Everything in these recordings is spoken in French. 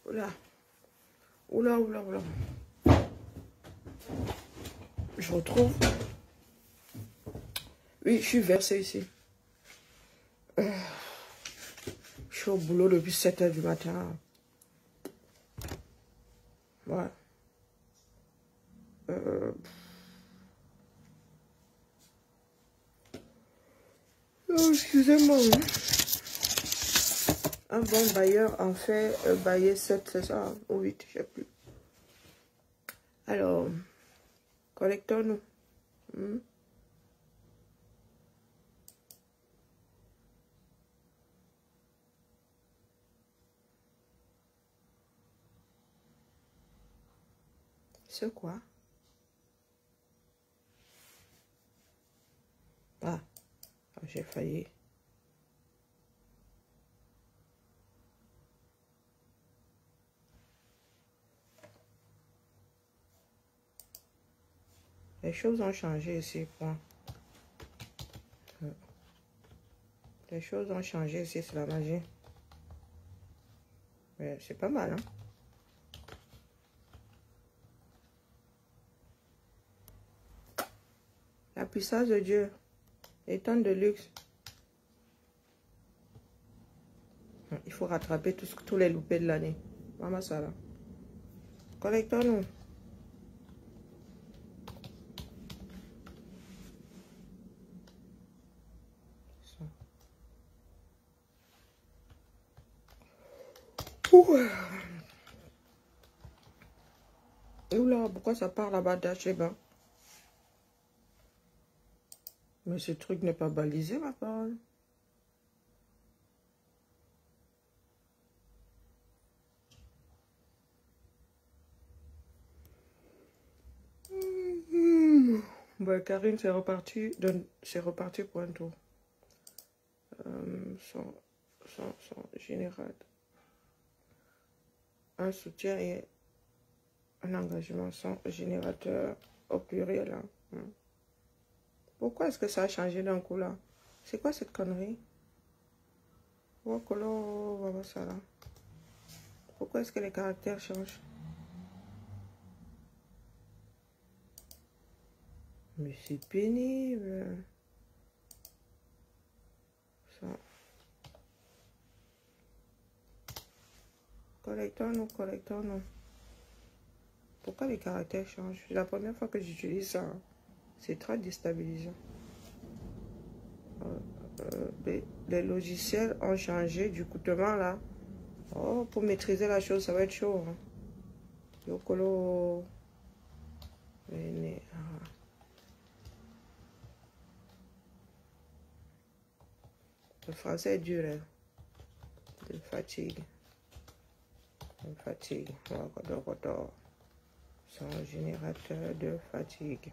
Oula. Oula, oula, oula. Je retrouve. Oui, je suis versée ici. Je suis au boulot depuis 7 h du matin. Ouais. Oh, excusez-moi. Hein. Un bon bailleur en fait bailler 7, c'est ça, ou 8, je ne sais plus. Alors, connectons-nous. C'est quoi? Ah, j'ai failli. Les choses ont changé ici, point. Les choses ont changé ici, c'est la magie. Mais c'est pas mal, hein? La puissance de Dieu. Les tonnes de luxe. Il faut rattraper tous les loupés de l'année. Maman, ça là. Connectons-nous. Oula, pourquoi ça part là-bas d'H bas? Mais ce truc n'est pas balisé, ma parole. Bah, Karine, c'est reparti pour un tour. Son général. Un soutien et un engagement sans générateur au pluriel. Hein. Pourquoi est-ce que ça a changé d'un coup là? C'est quoi cette connerie? Pourquoi est-ce que les caractères changent? Mais c'est pénible. Ça. Collectons-nous. Pourquoi les caractères changent? C'est la première fois que j'utilise ça. Hein. C'est très déstabilisant. Les logiciels ont changé du coûtement là. Oh, pour maîtriser la chose, ça va être chaud. Hein. Yokolo. Le français est dur. Hein. De fatigue. Son générateur de fatigue.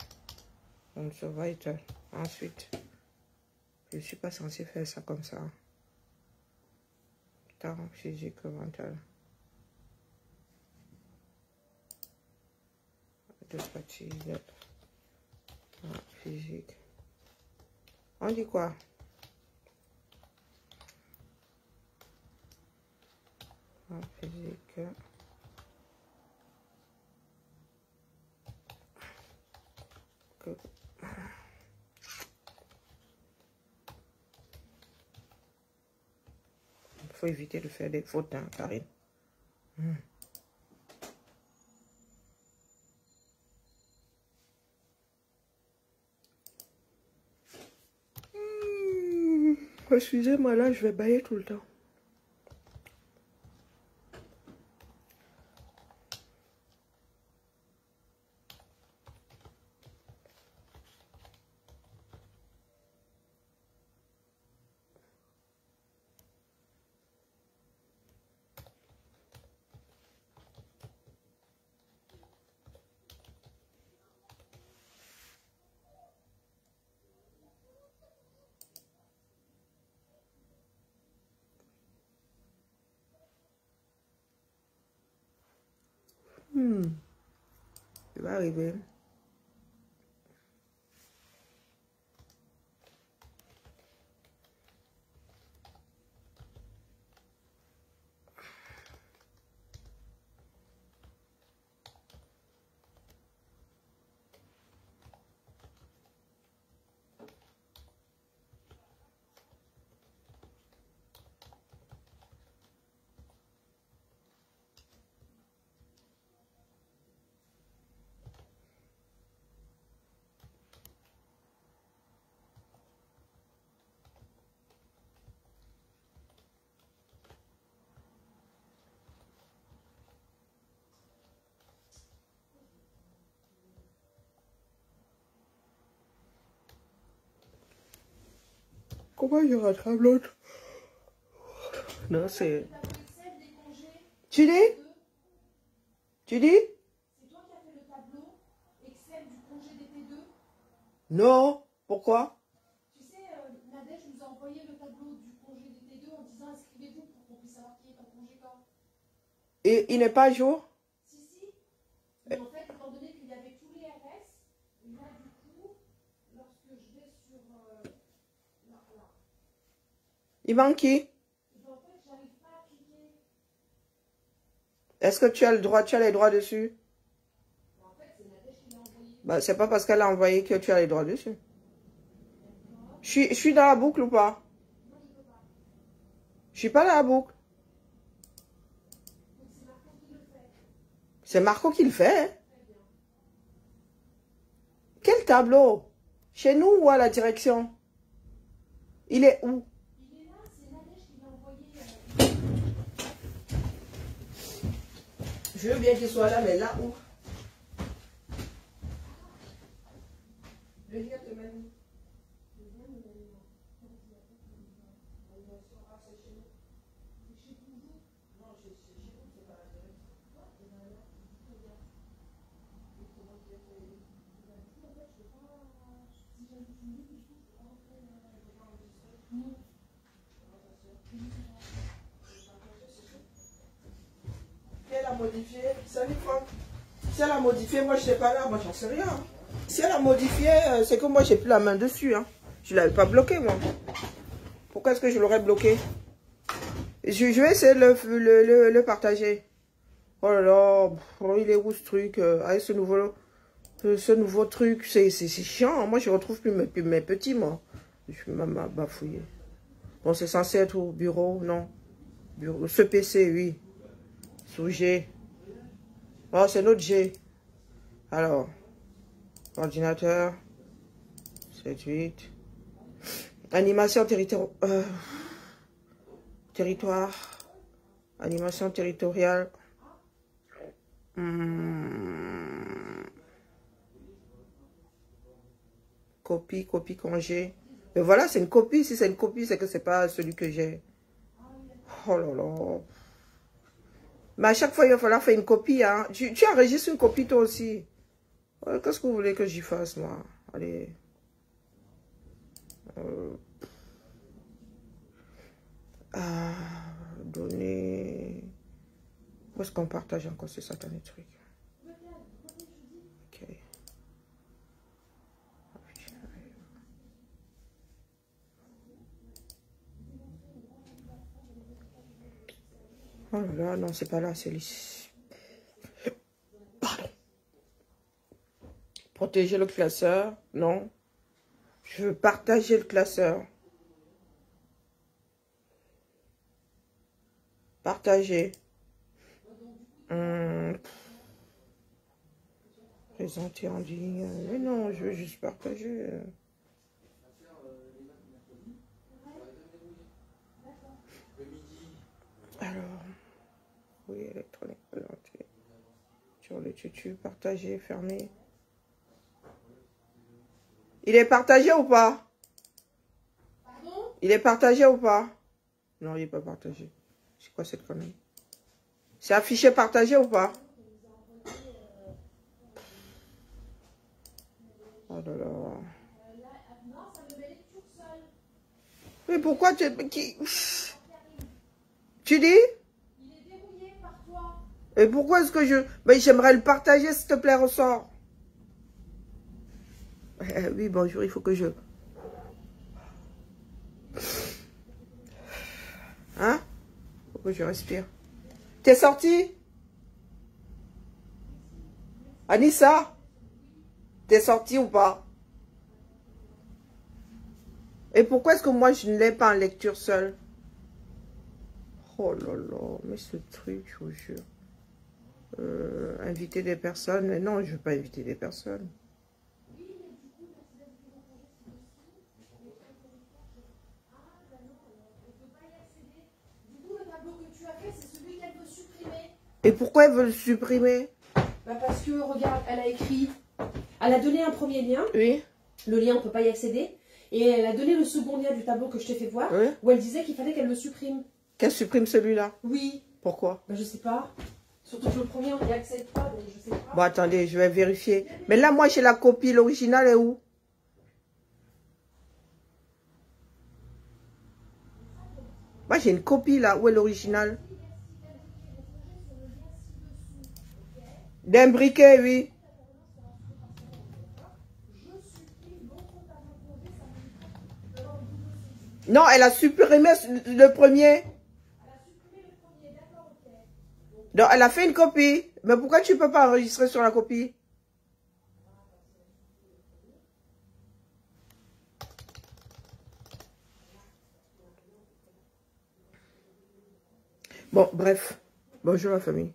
On se va être ensuite. Je ne suis pas censé faire ça comme ça. Temps physique mental. De fatigue. Physique. On dit quoi? Physique. Il faut éviter de faire des fautes, hein, Karine. Excusez-moi, là, je vais bailler tout le temps. Ça va arriver. Comment je rattrape l'autre? Non, c'est... Tu dis? Tu dis? C'est toi qui as fait le tableau Excel du congé d'été 2? Non. Pourquoi? Tu sais, Nadège nous a envoyé le tableau du congé d'été 2 en disant inscrivez-vous pour qu'on puisse savoir qui est en congé quand. Et il n'est pas à jour? Si, si. Mais en fait, étant donné qu'il y avait tous les RS, et là, du coup, lorsque je vais sur... là. Il manque qui? Et en fait, j'arrive pas à cliquer. Est-ce que tu as le droit, tu as les droits dessus? En fait, c'est Nadège qui l'a envoyé. Bah, c'est pas parce qu'elle a envoyé que tu as les droits dessus. Je suis dans la boucle ou pas? Non, je peux pas. Je suis pas dans la boucle. Donc, c'est Marco qui le fait. C'est Marco qui le fait. Hein? Très bien. Quel tableau? Chez nous ou à la direction? Il est où? Il est là, c'est Nadège qui l'a envoyé. Je veux bien qu'il soit là, mais là où? Je veux dire que même... Si elle a modifié, salut Franck. Si elle a modifié, moi je sais pas là, moi j'en sais rien. Hein. Si elle a modifié, c'est que moi j'ai plus la main dessus. Hein. Je l'avais pas bloqué moi. Pourquoi est-ce que je l'aurais bloqué? Je vais essayer de le partager. Oh là là, il est où ce truc? Avec ce nouveau truc, c'est chiant. Moi je retrouve plus mes petits moi. Je suis même bafouillé. Bon, c'est censé être au bureau, non? Bureau, ce PC, oui. Sous G. Oh, c'est notre G. Alors, ordinateur. 7, 8. Animation territoire. Animation territoriale. Copie, congé. Mais voilà, c'est une copie. Si c'est une copie, c'est que c'est pas celui que j'ai. Oh là là. Mais à chaque fois, il va falloir faire une copie. Hein. Tu enregistres une copie toi aussi. Qu'est-ce que vous voulez que j'y fasse, moi? Allez. Donner. Où est-ce qu'on partage encore ce satané truc? Ok. Oh là là, non, c'est pas là, c'est ici. Pardon. Protéger le classeur, non. Je veux partager le classeur. Partager. Présenter en ligne. Mais non, je veux juste partager. Alors, oui, électronique. Sur le tutu, partager, fermer. Il est partagé ou pas? Pardon? Il est partagé ou pas? Non, il n'est pas partagé. C'est quoi cette connerie? C'est affiché partagé ou pas? Oh là là. Non, ça me met lecture seule. Mais pourquoi tu dis? Il est dérouillé par toi. Et pourquoi est-ce que je... Mais j'aimerais le partager, s'il te plaît, ressort. Oui, bonjour, il faut que je... Hein? Il faut que je respire. T'es sorti? Anissa? T'es sorti ou pas? Et pourquoi est-ce que moi, je ne l'ai pas en lecture seule? Oh là là, mais ce truc, je vous jure. Inviter des personnes. Mais non, je ne veux pas inviter des personnes. Et pourquoi elle veut le supprimer? Bah parce que, regarde, elle a écrit... Elle a donné un premier lien. Oui. Le lien, on ne peut pas y accéder. Et elle a donné le second lien du tableau que je t'ai fait voir, Oui. où elle disait qu'il fallait qu'elle le supprime. Qu'elle supprime celui-là? Oui. Pourquoi? Ben, je sais pas. Surtout que le premier, on n'y accède pas, donc je sais pas. Bon, attendez, je vais vérifier. Mais là, moi, j'ai la copie. L'original est où? Moi, j'ai une copie, là. Où est l'original? D'un briquet, oui. Non, elle a supprimé le premier. Donc, elle a fait une copie. Mais pourquoi tu ne peux pas enregistrer sur la copie? Bon, bref. Bonjour la famille.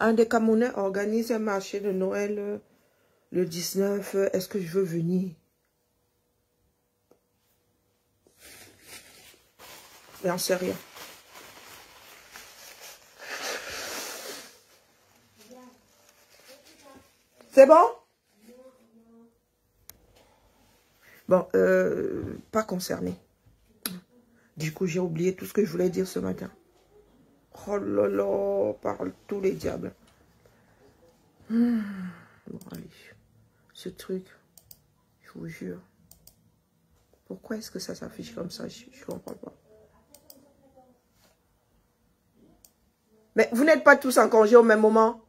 Un des Camerounais organise un marché de Noël le 19. Est-ce que je veux venir? J'en sais rien. C'est bon? Bon, pas concerné. Du coup, j'ai oublié tout ce que je voulais dire ce matin. Oh là là, par tous les diables. Bon, allez. Ce truc, je vous jure. Pourquoi est-ce que ça s'affiche comme ça? Je ne comprends pas. Mais vous n'êtes pas tous en congé au même moment?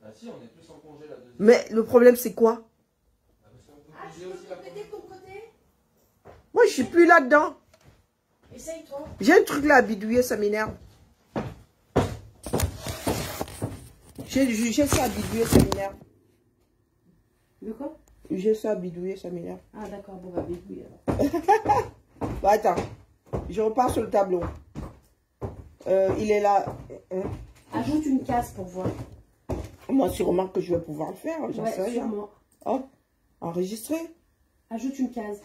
Ah si, on est tous en congé la deuxième. Mais le problème, c'est quoi? Ah, tu peux compléter de ton côté? Moi, je suis plus là-dedans. Essaye, toi. J'ai un truc là à bidouiller, ça m'énerve. J'ai ça à bidouiller, ça m'énerve. De quoi? J'ai ça à bidouiller, ça m'énerve. Ah, d'accord, bon, bah, bidouille alors. Bon, attends. Je repars sur le tableau. Il est là. Ajoute une case pour voir. Moi, sûrement que je vais pouvoir le faire. J'en sais Ouais, rien. sûrement. Hop. Enregistrer. Ajoute une case.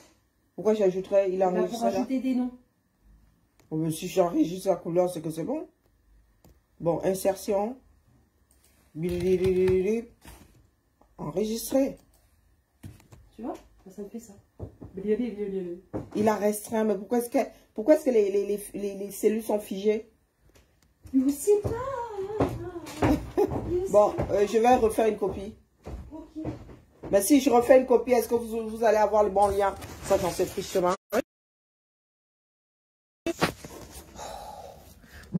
Pourquoi j'ajouterais? Il a Bah, pour enregistré là. ajouter des noms. Oh, mais si j'enregistre la couleur, c'est que c'est bon. Bon, insertion. Bilililili. Enregistrer. Tu vois? Ça me fait ça. Il a restreint, mais pourquoi est-ce que les cellules sont figées? Je sais pas. Bon, je vais refaire une copie. Ok. Mais si je refais une copie, est-ce que vous allez avoir le bon lien? Ça, j'en sais tristement.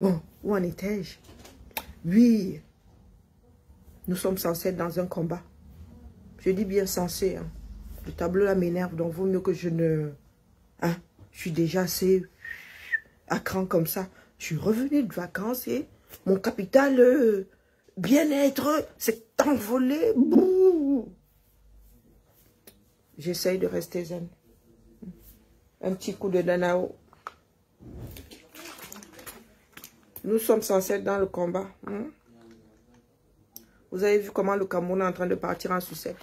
Bon, où en étais-je? Oui, nous sommes censés être dans un combat. Je dis bien censé. Hein. Le tableau là m'énerve, donc vaut mieux que je ne... Hein, je suis déjà assez à cran comme ça. Je suis revenu de vacances et mon capital bien-être s'est envolé. Bouh. J'essaye de rester zen. Un petit coup de danao. Nous sommes censés être dans le combat. Hein? Vous avez vu comment le Cameroun est en train de partir en sucette.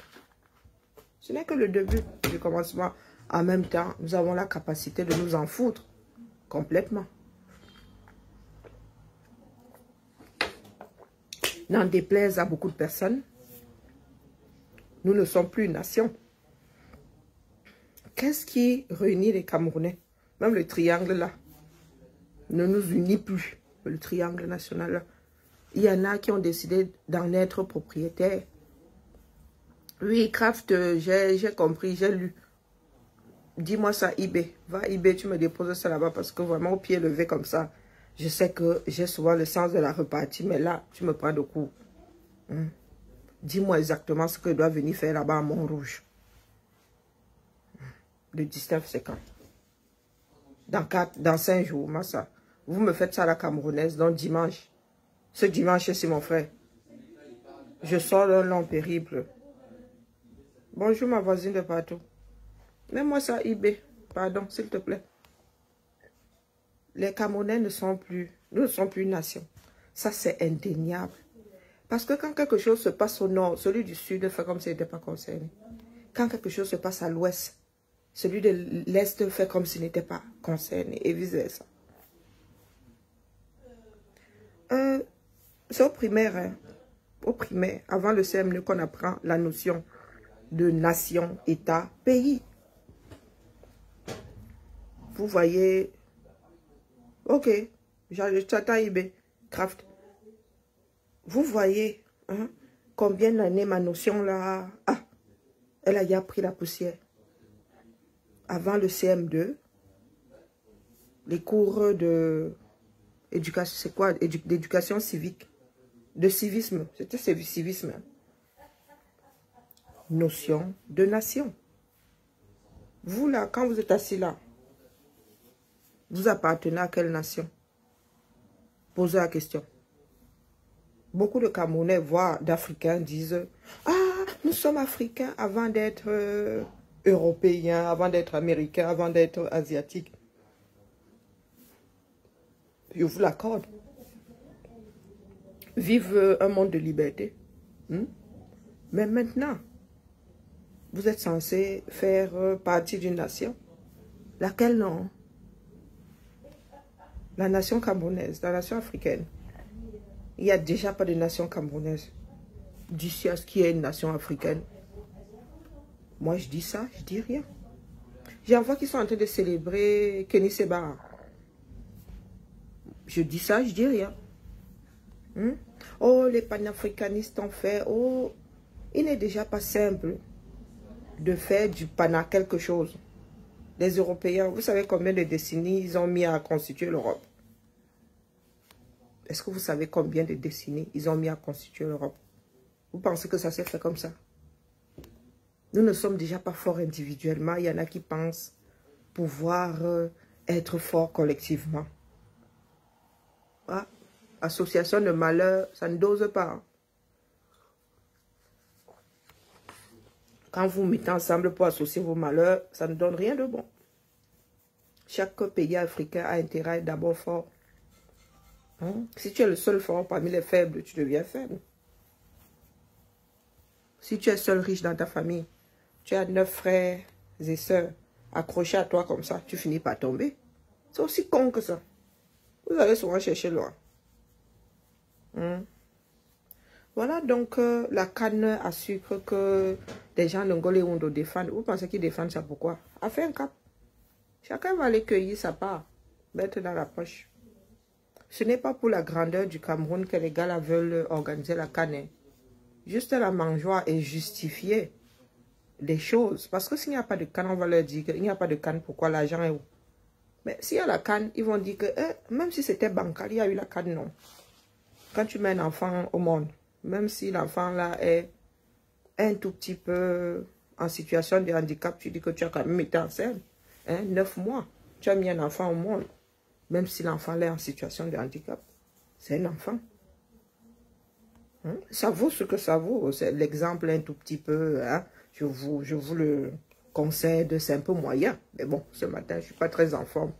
Ce n'est que le début du commencement. En même temps, nous avons la capacité de nous en foutre complètement. N'en déplaise à beaucoup de personnes, nous ne sommes plus une nation. Qu'est-ce qui réunit les Camerounais? Même le triangle là ne nous unit plus. Le triangle national là. Il y en a qui ont décidé d'en être propriétaires. Oui, Kraft, j'ai compris, j'ai lu. Dis-moi ça, eBay. Va eBay, tu me déposes ça là-bas parce que vraiment au pied levé comme ça, je sais que j'ai souvent le sens de la repartie, mais là, tu me prends de coup. Dis-moi exactement ce que je dois venir faire là-bas à Montrouge. Le 19, c'est quand? Dans 5 jours, Massa. Vous me faites ça à la camerounaise, donc dimanche. Ce dimanche, c'est mon frère. Je sors d'un long périple. Bonjour ma voisine de partout. Mets-moi ça eBay. Pardon, s'il te plaît. Les Camerounais ne sont plus une nation. Ça, c'est indéniable. Parce que quand quelque chose se passe au nord, celui du sud fait comme s'il n'était pas concerné. Quand quelque chose se passe à l'ouest, celui de l'est fait comme s'il n'était pas concerné et vice-versa. C'est au primaire, hein. Au primaire, avant le CM2 qu'on apprend la notion de nation, État, pays. Vous voyez, ok, j'attends IB, craft. Vous voyez, hein, combien d'années ma notion là, elle a déjà pris la poussière. Avant le CM2, les cours de éducation, c'est quoi? D'éducation civique, de civisme, c'était civisme. Notion de nation. Vous là, quand vous êtes assis là, vous appartenez à quelle nation? Posez la question. Beaucoup de Camerounais, voire d'Africains, disent « Ah, nous sommes Africains avant d'être Européens, avant d'être Américains, avant d'être Asiatiques. » Je vous l'accorde. Vive un monde de liberté. Mais maintenant, vous êtes censé faire partie d'une nation. Laquelle non? La nation camerounaise, la nation africaine. Il n'y a déjà pas de nation camerounaise. D'ici à ce qu'il y ait une nation africaine. Moi, je dis ça, je dis rien. J'en vois qui sont en train de célébrer Kenny Seba. Je dis ça, je dis rien. Oh, les panafricanistes ont fait. Oh, il n'est déjà pas simple de faire du pana quelque chose. Les Européens, vous savez combien de décennies ils ont mis à constituer l'Europe? Est-ce que vous savez combien de décennies ils ont mis à constituer l'Europe? Vous pensez que ça s'est fait comme ça? Nous ne sommes déjà pas forts individuellement. Il y en a qui pensent pouvoir être forts collectivement. Ah, association de malheur, ça ne dose pas. Quand vous mettez ensemble pour associer vos malheurs, ça ne donne rien de bon. Chaque pays africain a intérêt à être d'abord fort. Si tu es le seul fort parmi les faibles, tu deviens faible. Si tu es seul riche dans ta famille, tu as 9 frères et sœurs accrochés à toi comme ça, tu finis par tomber. C'est aussi con que ça. Vous allez souvent chercher loin. Voilà donc la canne à sucre que des gens de Ngolé Ondo défendent. Vous pensez qu'ils défendent ça pourquoi? A fait un cap. Chacun va aller cueillir sa part, mettre dans la poche. Ce n'est pas pour la grandeur du Cameroun que les gars là veulent organiser la canne. Juste la mangeoire et justifier des choses. Parce que s'il n'y a pas de canne, on va leur dire qu'il n'y a pas de canne, pourquoi l'argent est où? Mais s'il y a la canne, ils vont dire que même si c'était bancal, il y a eu la canne, non. Quand tu mets un enfant au monde, même si l'enfant là est un tout petit peu en situation de handicap, tu dis que tu as quand même été enceinte. 9 mois, tu as mis un enfant au monde. Même si l'enfant est en situation de handicap. C'est un enfant. Ça vaut ce que ça vaut. C'est l'exemple un tout petit peu. Je vous le concède, c'est un peu moyen. Mais bon, ce matin, je ne suis pas très en forme.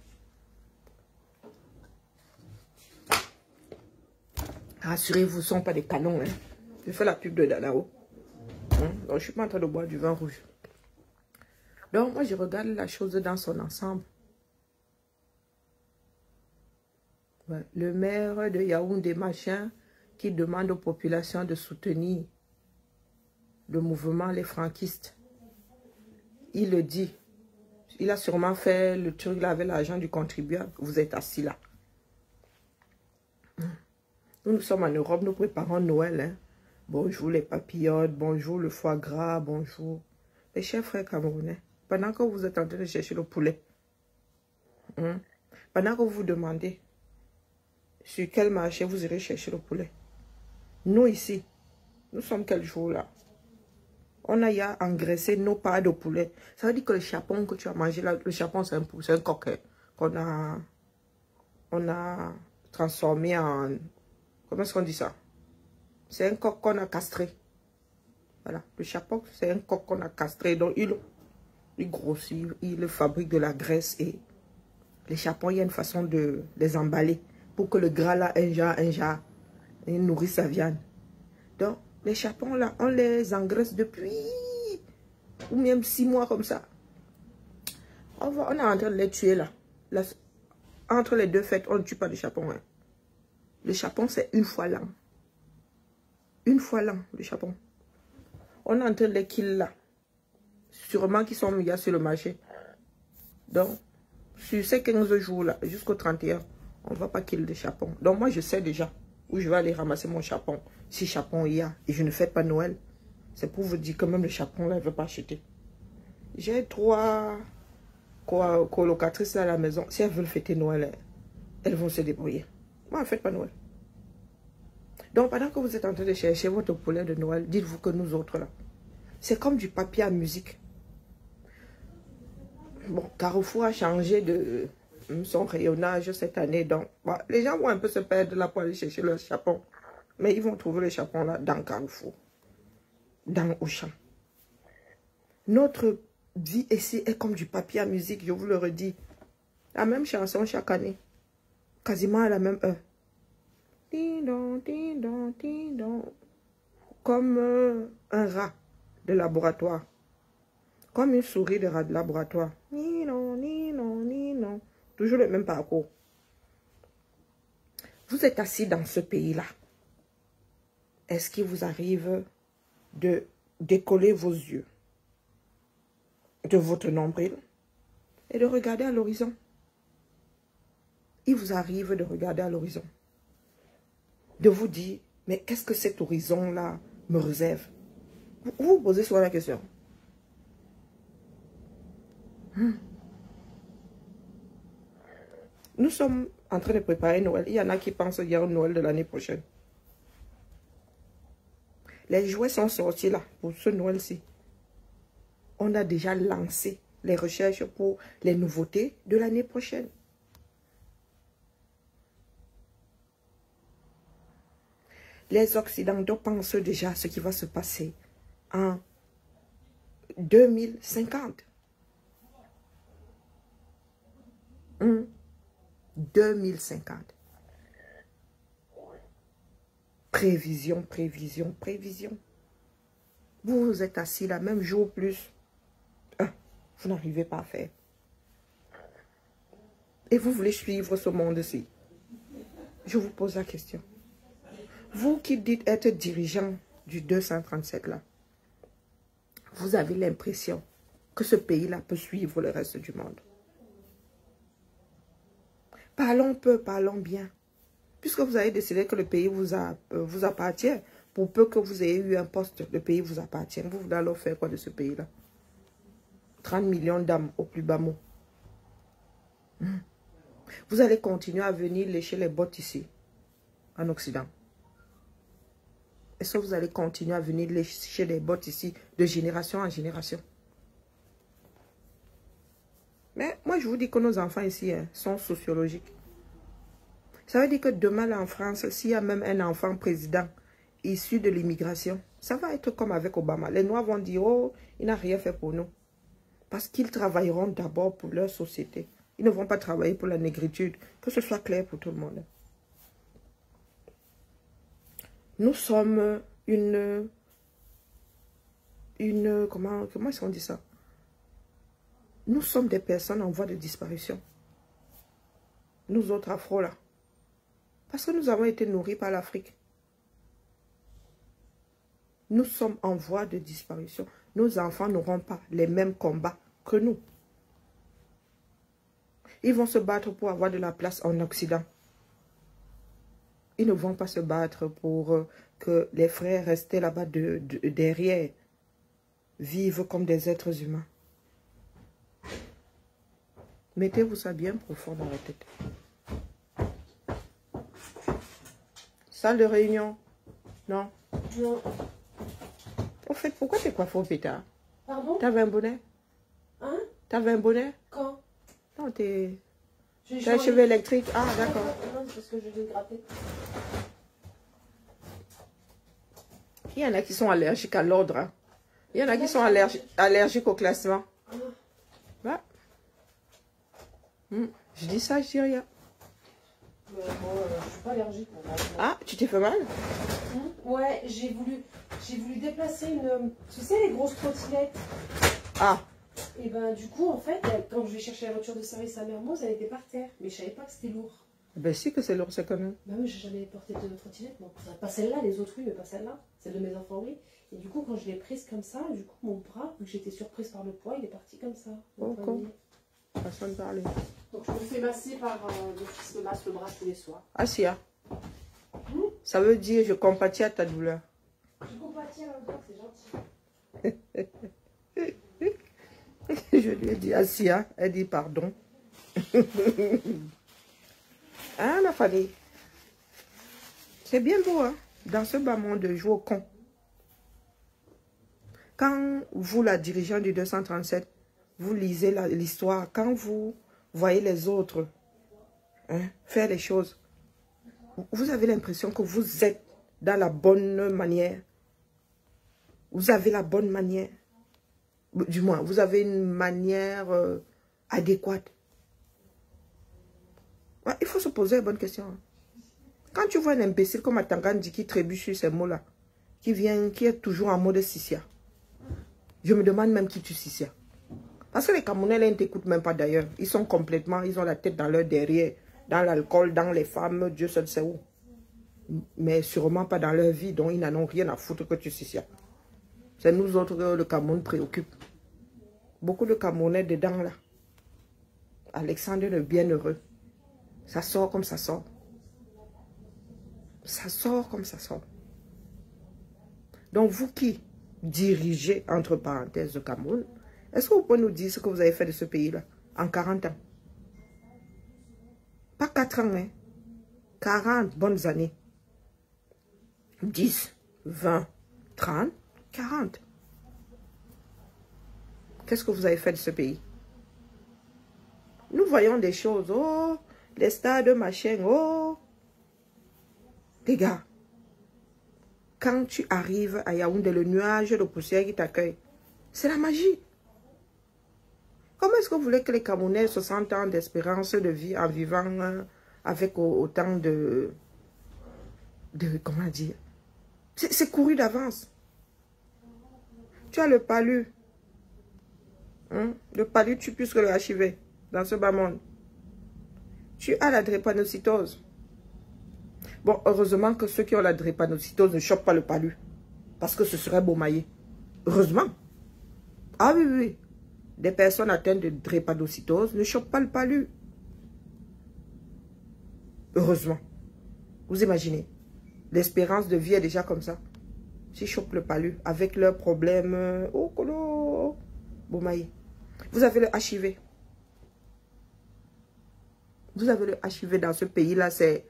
Rassurez-vous, ce ne sont pas des canons. Je fais la pub de Danao. Donc, je ne suis pas en train de boire du vin rouge. Donc, moi, je regarde la chose dans son ensemble. Ouais. Le maire de Yaoundé, machin, qui demande aux populations de soutenir le mouvement Les Franquistes. Il le dit. Il a sûrement fait le truc là avec l'argent du contribuable. Vous êtes assis là. Nous sommes en Europe, nous préparons Noël. Bonjour les papillotes, bonjour le foie gras, bonjour. Mes chers frères camerounais, pendant que vous êtes en train de chercher le poulet, pendant que vous vous demandez sur quel marché vous irez chercher le poulet, nous ici, nous sommes quel jour là? On a ya engraissé nos parts de poulet. Ça veut dire que le chapon que tu as mangé là, le chapon c'est un coq qu'on a transformé en... Comment est-ce qu'on dit ça? C'est un coq qu'on a castré. Voilà, le chapon c'est un coq qu'on a castré. Donc il grossit, il fabrique de la graisse et les chapons, il y a une façon de les emballer pour que le gras là, un jar, il nourrit sa viande. Donc, les chapons là, on les engraisse depuis, ou même 6 mois comme ça. On est en train de les tuer là. Entre les deux fêtes, on ne tue pas les chapons. Hein. Le chapon, c'est une fois l'an. Une fois l'an, le chapon. On est en train de les kill là. Sûrement qu'ils sont mis sur le marché. Donc, sur ces 15 jours-là, jusqu'au 31, on ne va pas kill des chapons. Donc, moi, je sais déjà où je vais aller ramasser mon chapon. Si chapon il y a, et je ne fais pas Noël. C'est pour vous dire que même le chapon, là, il ne veut pas acheter. J'ai 3 colocatrices à la maison. Si elles veulent fêter Noël, elles vont se débrouiller. Moi, ne faites pas Noël. Donc, pendant que vous êtes en train de chercher votre poulet de Noël, dites-vous que nous autres, là, c'est comme du papier à musique. Bon, Carrefour a changé de son rayonnage cette année. Donc, bon, les gens vont un peu se perdre là pour aller chercher leur chapon. Mais ils vont trouver le chapon là dans Carrefour, dans Auchan. Notre vie ici est comme du papier à musique, je vous le redis. La même chanson chaque année. Quasiment à la même heure. Ding-dong, ding-dong, ding-dong. Comme un rat de laboratoire. Comme une souris de rat de laboratoire. Ni non, ni non, ni non. Toujours le même parcours. Vous êtes assis dans ce pays-là. Est-ce qu'il vous arrive de décoller vos yeux de votre nombril et de regarder à l'horizon? Il vous arrive de regarder à l'horizon. De vous dire, mais qu'est-ce que cet horizon-là me réserve? Vous vous posez souvent la question. Nous sommes en train de préparer Noël. Il y en a qui pensent qu'il y a un Noël de l'année prochaine. Les jouets sont sortis là pour ce Noël-ci. On a déjà lancé les recherches pour les nouveautés de l'année prochaine. Les Occidentaux pensent déjà à ce qui va se passer en 2050. 2050. Prévision, prévision, prévision. Vous êtes assis là, même jour plus. Vous n'arrivez pas à faire. Et vous voulez suivre ce monde-ci. Je vous pose la question. Vous qui dites être dirigeant du 237 là, vous avez l'impression que ce pays-là peut suivre le reste du monde. Parlons peu, parlons bien. Puisque vous avez décidé que le pays vous appartient, pour peu que vous ayez eu un poste, le pays vous appartient. Vous voulez alors faire quoi de ce pays-là? 30 millions d'âmes au plus bas mot. Vous allez continuer à venir lécher les bottes ici, en Occident. Est-ce que vous allez continuer à venir lécher les bottes ici, de génération en génération? Mais moi, je vous dis que nos enfants ici sont sociologiques. Ça veut dire que demain, là, en France, s'il y a même un enfant président issu de l'immigration, ça va être comme avec Obama. Les Noirs vont dire, oh, il n'a rien fait pour nous. Parce qu'ils travailleront d'abord pour leur société. Ils ne vont pas travailler pour la négritude. Que ce soit clair pour tout le monde. Nous sommes comment est-ce qu'on dit ça? Nous sommes des personnes en voie de disparition. Nous autres afro là. Parce que nous avons été nourris par l'Afrique. Nous sommes en voie de disparition. Nos enfants n'auront pas les mêmes combats que nous. Ils vont se battre pour avoir de la place en Occident. Ils ne vont pas se battre pour que les frères restés là-bas derrière vivent comme des êtres humains. Mettez-vous ça bien profond dans la tête. Salle de réunion? Non. Non. Au fait, pourquoi t'es coiffé au pétard? Pardon? T'avais un bonnet? Hein? T'avais un bonnet? Quand? Non, t'es J'ai un cheveu électrique. Ah, d'accord. Non, c'est parce que je l'ai gratté. Il y en a qui sont allergiques à l'ordre. Hein. Il y en a qui sont allergiques au classement. Bah. Je dis ça, je dis rien. Je suis pas allergique. Ah, tu t'es fait mal? Ouais, j'ai voulu déplacer une... Tu sais, les grosses trottinettes. Ah. Et ben du coup, en fait, quand je vais chercher la voiture de service à Mermoz, elle était par terre. Mais je savais pas que c'était lourd. Ben si que c'est lourd, c'est quand même. Bah oui, j'ai jamais porté de trottinette. Bon, pas celle-là, les autres oui, mais pas celle-là. Celle de mes enfants, oui. Et du coup, quand je l'ai prise comme ça, du coup, mon bras, vu que j'étais surprise par le poids, il est parti comme ça. Oh, façon de parler. Donc je me fais masser par le fils me masse le bras tous les soirs. Asia. Ça veut dire je compatis à ta douleur. Je compatis à la douleur, c'est gentil. Je lui ai dit Asia, elle dit pardon. Ah ma famille. C'est bien beau hein, dans ce bas monde de jouer au con. Quand vous, la dirigeante du 237, vous lisez l'histoire, quand vous voyez les autres faire les choses, vous avez l'impression que vous êtes dans la bonne manière. Vous avez la bonne manière. Du moins, vous avez une manière adéquate. Ouais, il faut se poser les bonnes questions. Quand tu vois un imbécile comme Atangandi qui trébuche sur ces mots-là, qui est toujours en mode Sissia, je me demande même qui tu Sissia. Parce que les Camerounais, là, ils ne t'écoutent même pas d'ailleurs. Ils sont complètement, ils ont la tête dans leur derrière, dans l'alcool, dans les femmes, Dieu seul sait où. Mais sûrement pas dans leur vie, donc ils n'en ont rien à foutre que tu Sissia. C'est nous autres que le Cameroun préoccupe. Beaucoup de Camerounais dedans là. Alexandre le bienheureux. Ça sort comme ça sort. Ça sort comme ça sort. Donc vous qui dirigez, entre parenthèses, le Cameroun, est-ce que vous pouvez nous dire ce que vous avez fait de ce pays-là en 40 ans? Pas 4 ans, hein. 40 bonnes années. 10, 20, 30, 40. Qu'est-ce que vous avez fait de ce pays? Nous voyons des choses. Oh, les stades, machin. Oh. Les gars, quand tu arrives à Yaoundé, le nuage de poussière qui t'accueille, c'est la magie. Comment est-ce que vous voulez que les Camerounais 60 ans d'espérance de vie en vivant avec autant de comment dire? C'est couru d'avance. Tu as le palu. Le palu tue plus que le HIV dans ce bas monde. Tu as la drépanocytose. Bon, heureusement que ceux qui ont la drépanocytose ne chopent pas le palu. Parce que ce serait Beaumaillé. Heureusement. Ah oui, oui. Des personnes atteintes de drépanocytose ne chopent pas le palu. Heureusement. Vous imaginez. L'espérance de vie est déjà comme ça. S'ils chopent le palu avec leurs problèmes. Oh, colo. Beaumaillé. Vous avez le HIV. Vous avez le HIV dans ce pays-là. C'est...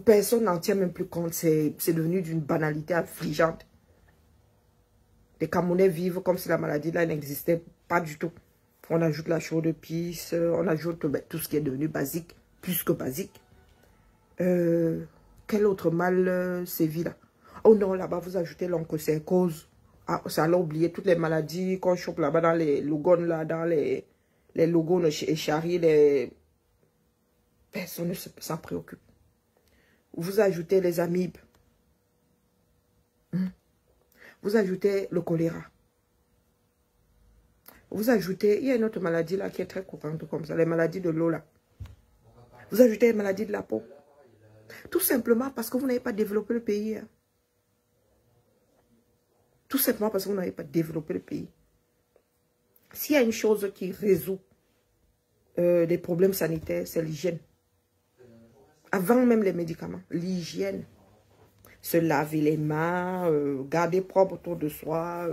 Personne n'en tient même plus compte. C'est devenu d'une banalité affligeante. Les Camerounais vivent comme si la maladie là n'existait pas du tout. On ajoute la chaude pisse, on ajoute tout ce qui est devenu basique, plus que basique. Quel autre mal sévit là? Oh non, là-bas vous ajoutez l'onchocercose. Ah, ça l'a oublié toutes les maladies qu'on chope là-bas dans les logones là, dans les logones et charries, les... Personne ne s'en préoccupe. Vous ajoutez les amibes. Vous ajoutez le choléra. Vous ajoutez, il y a une autre maladie là qui est très courante comme ça, les maladies de l'eau là. Vous ajoutez les maladies de la peau. Tout simplement parce que vous n'avez pas développé le pays. Hein. Tout simplement parce que vous n'avez pas développé le pays. S'il y a une chose qui résout les problèmes sanitaires, c'est l'hygiène. Avant même les médicaments, l'hygiène. Se laver les mains, garder propre autour de soi,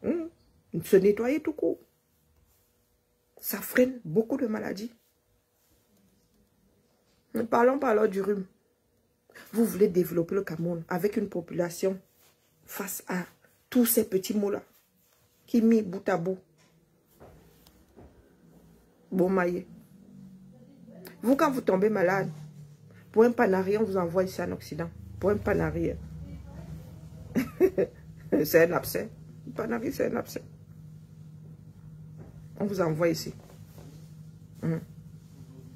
se nettoyer tout court. Ça freine beaucoup de maladies. Ne parlons pas alors du rhume. Vous voulez développer le Cameroun avec une population face à tous ces petits mots-là qui mis bout à bout. Beaumaillé. Vous, quand vous tombez malade, pour un panari, on vous envoie ici en Occident. Pour un panari, c'est un abcès. Un panari, c'est un abcès. On vous envoie ici.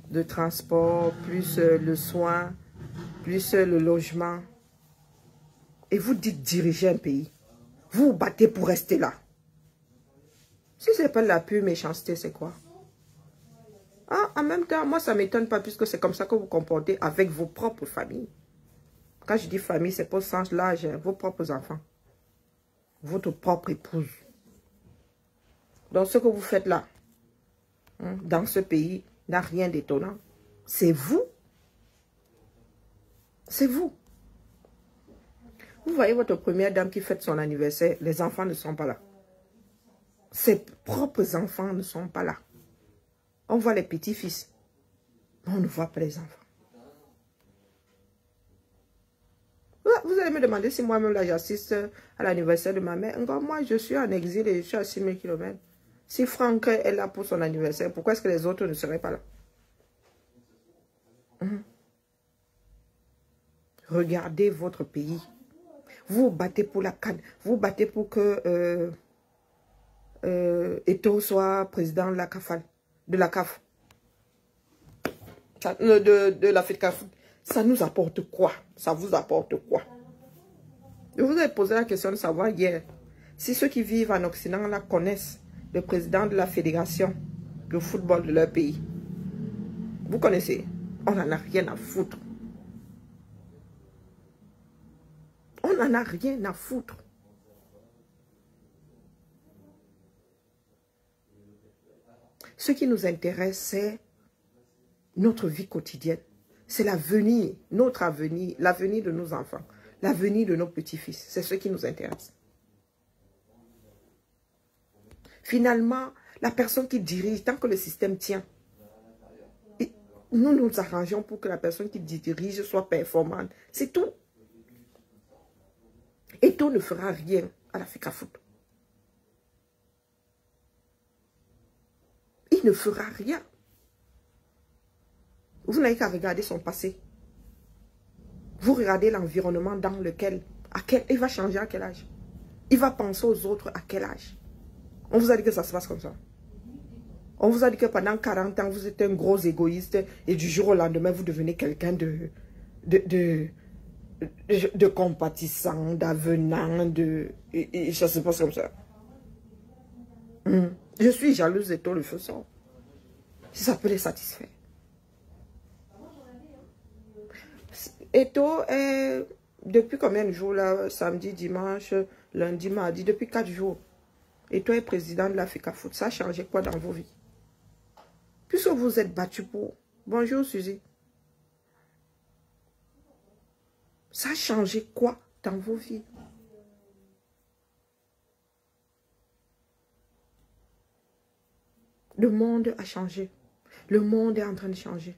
de transport, plus le soin, plus le logement. Et vous dites diriger un pays. Vous vous battez pour rester là. Si ce n'est pas la pure méchanceté, c'est quoi? Ah, en même temps, moi, ça ne m'étonne pas puisque c'est comme ça que vous comportez avec vos propres familles. Quand je dis famille, c'est pas au sens large, hein, vos propres enfants. Votre propre épouse. Donc, ce que vous faites là, hein, dans ce pays, n'a rien d'étonnant. C'est vous. C'est vous. Vous voyez votre première dame qui fête son anniversaire, les enfants ne sont pas là. Ses propres enfants ne sont pas là. On voit les petits-fils, mais on ne voit pas les enfants. Vous allez me demander si moi-même là j'assiste à l'anniversaire de ma mère. Encore moi, je suis en exil et je suis à 6000 km. Si Franck est là pour son anniversaire, pourquoi est-ce que les autres ne seraient pas là? Regardez votre pays. Vous vous battez pour la CAN. Vous vous battez pour que Eto'o soit président de la CAF. De la CAF. De la FEDCAF. Ça nous apporte quoi? Ça vous apporte quoi? Je vous ai posé la question de savoir hier si ceux qui vivent en Occident là connaissent le président de la fédération de football de leur pays. Vous connaissez? On n'en a rien à foutre. On n'en a rien à foutre. Ce qui nous intéresse, c'est notre vie quotidienne. C'est l'avenir, notre avenir, l'avenir de nos enfants, l'avenir de nos petits-fils. C'est ce qui nous intéresse. Finalement, la personne qui dirige, tant que le système tient, nous nous arrangeons pour que la personne qui dirige soit performante. C'est tout. Eto'o ne fera rien à la FECAFOOT. Il ne fera rien. Vous n'avez qu'à regarder son passé. Vous regardez l'environnement dans lequel, il va changer à quel âge? Il va penser aux autres à quel âge? On vous a dit que ça se passe comme ça. On vous a dit que pendant 40 ans, vous êtes un gros égoïste et du jour au lendemain, vous devenez quelqu'un de compatissant, d'avenant, et ça se passe comme ça. Je suis jalouse de tout le faisant. Si ça peut les satisfaire. Eto'o est, depuis combien de jours là, samedi, dimanche, lundi, mardi, depuis 4 jours. Eto'o est président de la FECAFOOT. Ça a changé quoi dans vos vies? Puisque vous êtes battus pour... Bonjour Suzy. Ça a changé quoi dans vos vies? Le monde a changé. Le monde est en train de changer.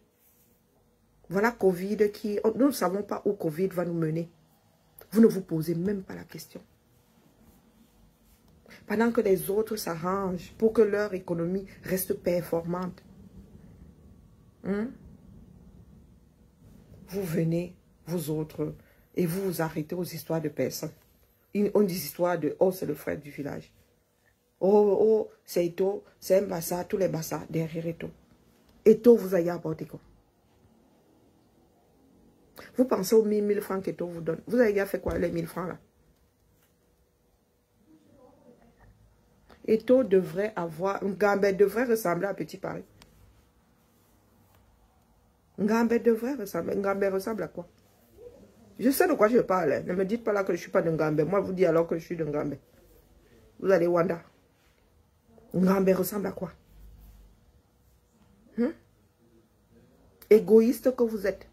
Voilà Covid qui... Nous ne savons pas où Covid va nous mener. Vous ne vous posez même pas la question. Pendant que les autres s'arrangent pour que leur économie reste performante. Vous venez, vous autres, et vous vous arrêtez aux histoires de personnes. On dit histoire de « Oh, c'est le frère du village ». Oh, c'est Eto'o, c'est un bassa, tous les bassas derrière Eto'o. Eto'o vous a apporté quoi? Vous pensez aux 1000 francs qu'Eto'o vous donne. Vous avez déjà fait quoi les 1000 francs là? Eto'o devrait avoir... Ngambé devrait ressembler à Petit Paris. Ngambé devrait ressembler... Ngambé ressemble à quoi? Je sais de quoi je parle. Hein. Ne me dites pas là que je ne suis pas de Ngambé. Moi, je vous dis alors que je suis de Ngambé. Vous allez Wanda. Ngambé ressemble à quoi? Égoïste que vous êtes.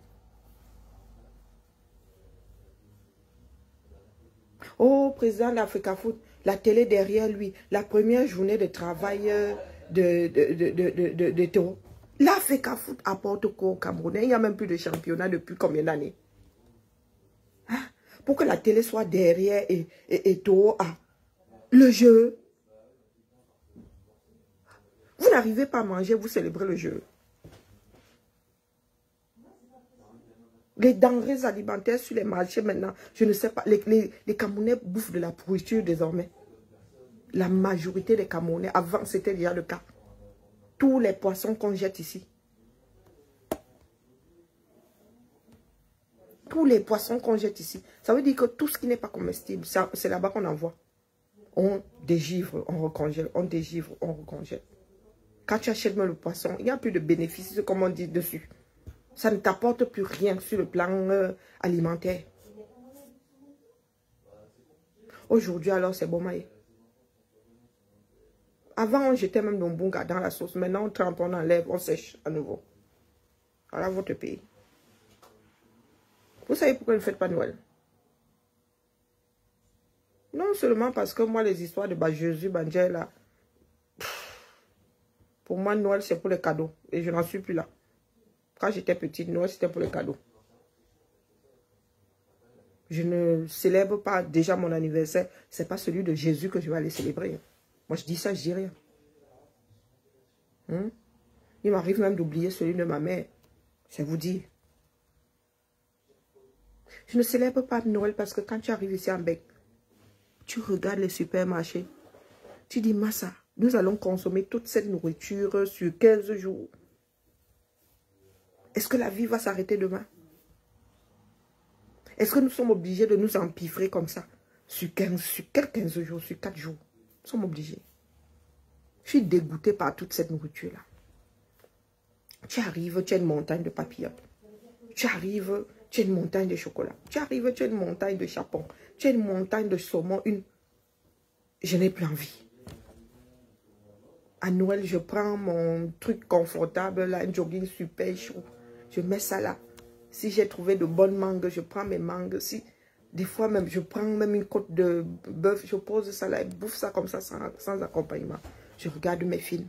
Oh, président de la FECAFOOT, la télé derrière lui, la première journée de travail de Eto'o. La FECAFOOT apporte quoi au Camerounais? Il n'y a même plus de championnat depuis combien d'années? Hein? Pour que la télé soit derrière et Eto'o a le jeu. Vous n'arrivez pas à manger, vous célébrez le jeu. Les denrées alimentaires sur les marchés maintenant, je ne sais pas, les Camerounais bouffent de la pourriture désormais. La majorité des Camerounais, avant c'était déjà le cas. Tous les poissons qu'on jette ici, tous les poissons qu'on jette ici. Ça veut dire que tout ce qui n'est pas comestible, c'est là-bas qu'on envoie. On dégivre, on recongèle, on dégivre, on recongèle. Quand tu achètes même le poisson, il n'y a plus de bénéfices, comme on dit dessus. Ça ne t'apporte plus rien sur le plan alimentaire. Aujourd'hui, alors, c'est bon maïs. Avant, on jetait même le bunga dans la sauce. Maintenant, on trempe, on enlève, on sèche à nouveau. Voilà votre pays. Vous savez pourquoi vous ne faites pas Noël? Non seulement parce que moi, les histoires de Jésus, Bandier, là, pour moi, Noël, c'est pour les cadeaux. Et je n'en suis plus là. Quand j'étais petite, Noël, c'était pour les cadeaux. Je ne célèbre pas déjà mon anniversaire. Ce n'est pas celui de Jésus que je vais aller célébrer. Moi, je dis ça, je dis rien. Il m'arrive même d'oublier celui de ma mère. C'est vous dire. Je ne célèbre pas Noël parce que quand tu arrives ici en Bec, tu regardes les supermarchés. Tu dis, Massa, nous allons consommer toute cette nourriture sur 15 jours. Est-ce que la vie va s'arrêter demain? Est-ce que nous sommes obligés de nous empiffrer comme ça? Sur 15 jours, sur 4 jours. Nous sommes obligés. Je suis dégoûtée par toute cette nourriture-là. Tu arrives, tu as une montagne de papillotes. Tu arrives, tu as une montagne de chocolat. Tu arrives, tu as une montagne de chapon. Tu as une montagne de saumon. Je n'ai plus envie. À Noël, je prends mon truc confortable, là, un jogging super chaud. Je mets ça là. Si j'ai trouvé de bonnes mangues, je prends mes mangues. Si, des fois même, je prends même une côte de bœuf, je pose ça là, et bouffe ça comme ça sans accompagnement. Je regarde mes films.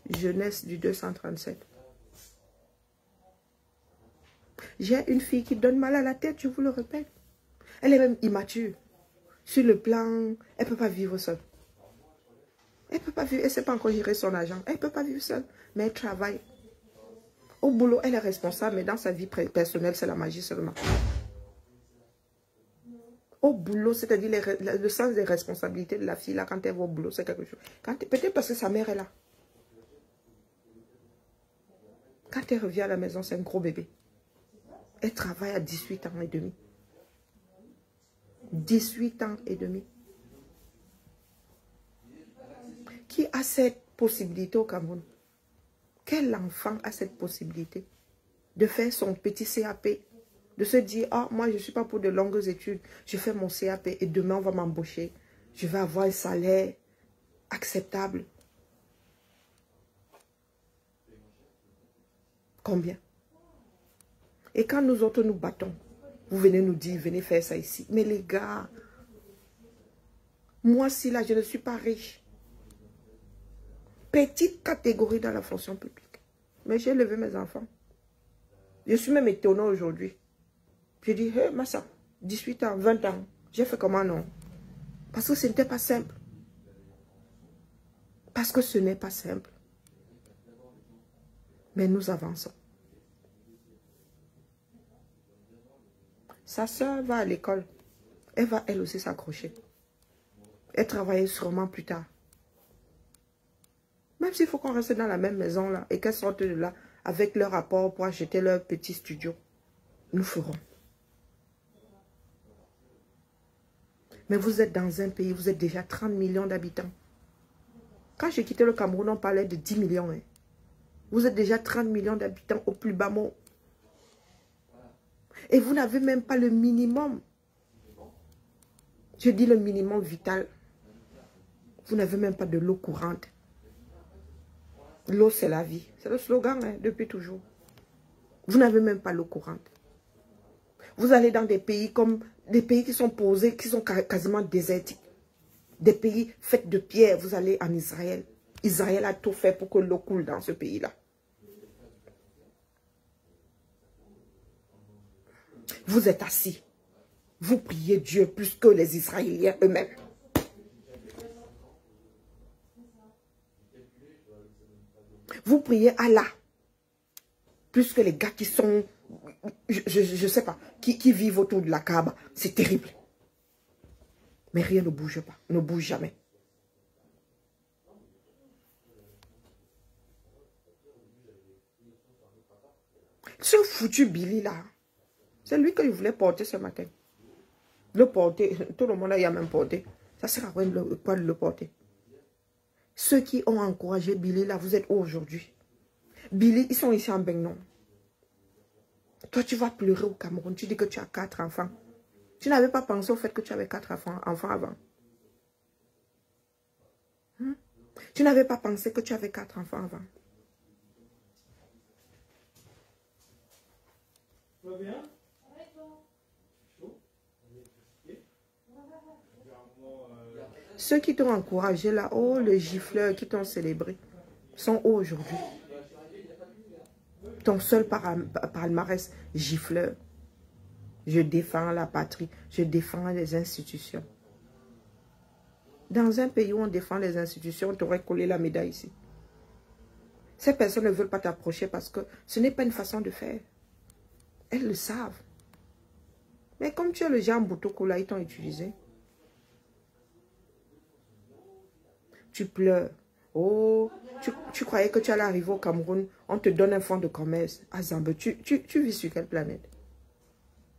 Jeunesse du 237. J'ai une fille qui donne mal à la tête, je vous le répète. Elle est même immature. Sur le plan, elle ne peut pas vivre seule. Elle ne peut pas vivre, elle ne sait pas encore gérer son argent. Elle ne peut pas vivre seule, mais elle travaille. Au boulot, elle est responsable, mais dans sa vie personnelle, c'est la magie seulement. Au boulot, c'est-à-dire le sens des responsabilités de la fille, là, quand elle va au boulot, c'est quelque chose. Peut-être parce que sa mère est là. Quand elle revient à la maison, c'est un gros bébé. Elle travaille à 18 ans et demi. 18 ans et demi. Qui a cette possibilité au Cameroun? Quel enfant a cette possibilité de faire son petit CAP, de se dire, ah, moi je ne suis pas pour de longues études, je fais mon CAP et demain on va m'embaucher, je vais avoir un salaire acceptable. Combien? Et quand nous autres nous battons, vous venez nous dire, venez faire ça ici. Mais les gars, moi si là je ne suis pas riche, petite catégorie dans la fonction publique. Mais j'ai élevé mes enfants. Je suis même étonnant aujourd'hui. Je dis, hé, Massa, 18 ans, 20 ans, j'ai fait comment non? Parce que ce n'était pas simple. Parce que ce n'est pas simple. Mais nous avançons. Sa soeur va à l'école. Elle va elle aussi s'accrocher. Elle travaille sûrement plus tard. Même s'il faut qu'on reste dans la même maison là et qu'elles sortent de là avec leur rapport pour acheter leur petit studio, nous ferons. Mais vous êtes dans un pays, vous êtes déjà 30 millions d'habitants. Quand j'ai quitté le Cameroun, on parlait de 10 millions. Hein. Vous êtes déjà 30 millions d'habitants au plus bas mot. Et vous n'avez même pas le minimum. Je dis le minimum vital. Vous n'avez même pas de l'eau courante. L'eau, c'est la vie. C'est le slogan hein, depuis toujours. Vous n'avez même pas l'eau courante. Vous allez dans des pays comme des pays qui sont posés, qui sont quasiment désertiques. Des pays faits de pierre. Vous allez en Israël. Israël a tout fait pour que l'eau coule dans ce pays-là. Vous êtes assis. Vous priez Dieu plus que les Israéliens eux-mêmes. Vous priez Allah plus que les gars qui sont, je ne sais pas, qui vivent autour de la Kaaba. C'est terrible. Mais rien ne bouge pas, ne bouge jamais. Ce foutu Billy là, c'est lui que je voulais porter ce matin. Le porter, tout le monde a même porté. Ça sert à quoi de le porter? Ceux qui ont encouragé Billy là, vous êtes où aujourd'hui? Billy, ils sont ici en Benin. Toi, tu vas pleurer au Cameroun. Tu dis que tu as 4 enfants. Tu n'avais pas pensé au fait que tu avais 4 enfants avant. Tu n'avais pas pensé que tu avais 4 enfants avant. Ceux qui t'ont encouragé là, oh, les gifleurs qui t'ont célébré, sont où aujourd'hui? Ton seul palmarès, gifleur. Je défends la patrie, je défends les institutions. Dans un pays où on défend les institutions, on t'aurait collé la médaille ici. Ces personnes ne veulent pas t'approcher parce que ce n'est pas une façon de faire. Elles le savent. Mais comme tu es le genre Boutoko là, ils t'ont utilisé. Tu pleures. Oh, tu croyais que tu allais arriver au Cameroun, on te donne un fonds de commerce. Ah, Zambe, tu vis sur quelle planète?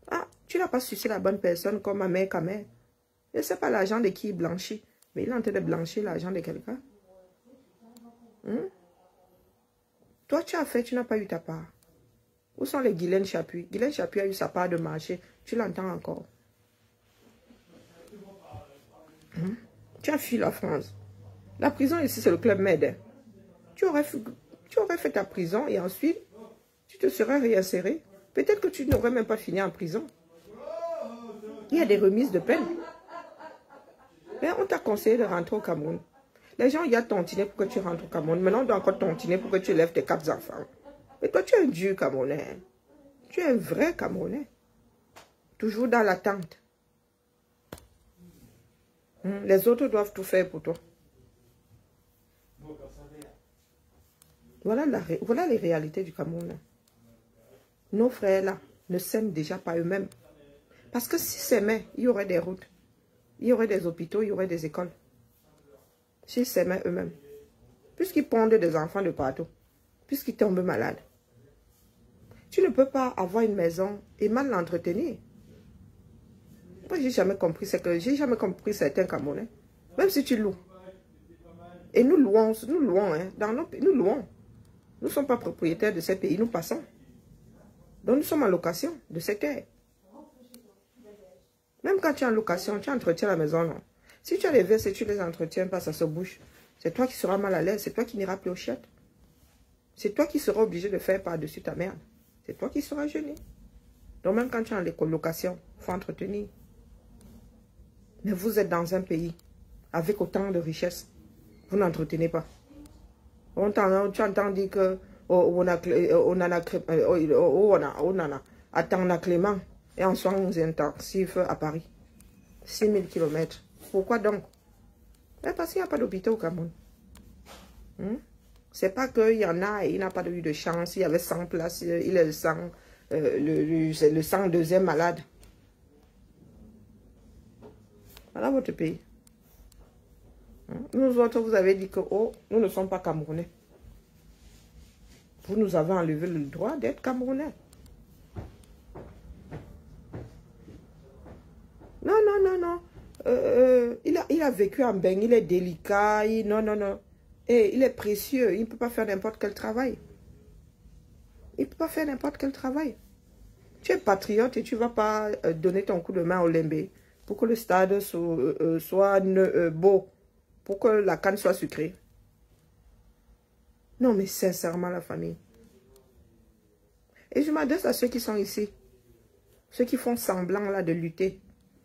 Ah, tu n'as pas sucé la bonne personne comme ma mère, Kamel. Je ne sais pas l'argent de qui il blanchit, mais il est en train de blanchir l'argent de quelqu'un. Toi, tu as fait, tu n'as pas eu ta part. Où sont les Guylaine Chapuis? Guylaine Chapuis a eu sa part de marché. Tu l'entends encore. Tu as fui la France. La prison ici, c'est le Club Med. Tu aurais fait ta prison et ensuite, tu te serais réinséré. Peut-être que tu n'aurais même pas fini en prison. Il y a des remises de peine. Mais on t'a conseillé de rentrer au Cameroun. Les gens, il y a tontiné pour que tu rentres au Cameroun. Maintenant, on doit encore tontiner pour que tu élèves tes 4 enfants. Mais toi, tu es un dur Camerounais. Tu es un vrai Camerounais. Toujours dans l'attente. Les autres doivent tout faire pour toi. Voilà les réalités du Cameroun. Nos frères là ne s'aiment déjà pas eux-mêmes. Parce que s'ils s'aimaient, il y aurait des routes. Il y aurait des hôpitaux, il y aurait des écoles. S'ils s'aimaient eux-mêmes. Puisqu'ils pondent des enfants de partout. Puisqu'ils tombent malades. Tu ne peux pas avoir une maison et mal l'entretenir. Moi, j'ai jamais compris certains Camerounais. Même si tu loues. Et nous louons, hein. Nous louons. Nous ne sommes pas propriétaires de ces pays, nous passons. Donc nous sommes en location de ces terres. Même quand tu es en location, tu entretiens la maison, non. Si tu as les verses et tu les entretiens pas, ça se bouge. C'est toi qui seras mal à l'aise, c'est toi qui n'iras plus aux chiottes. C'est toi qui seras obligé de faire par-dessus ta merde. C'est toi qui seras gêné. Donc même quand tu es en location, il faut entretenir. Mais vous êtes dans un pays avec autant de richesses. Vous n'entretenez pas. Tu entends dire que on a Clément et en soins intensifs à Paris. 6000 km. Pourquoi donc? Parce qu'il n'y a pas d'hôpital au Cameroun. C'est pas qu'il y en a et il n'a pas eu de chance. Il y avait 100 places, il est le 102e malade. Voilà votre pays. Nous autres, vous avez dit que nous ne sommes pas Camerounais. Vous nous avez enlevé le droit d'être Camerounais. Non. Il a vécu en Benin, il est délicat. Non. Et il est précieux. Il ne peut pas faire n'importe quel travail. Il ne peut pas faire n'importe quel travail. Tu es patriote et tu ne vas pas donner ton coup de main au Lembe pour que le stade soit beau. Pour que la canne soit sucrée. Non, mais sincèrement, la famille. Et je m'adresse à ceux qui sont ici. Ceux qui font semblant là de lutter.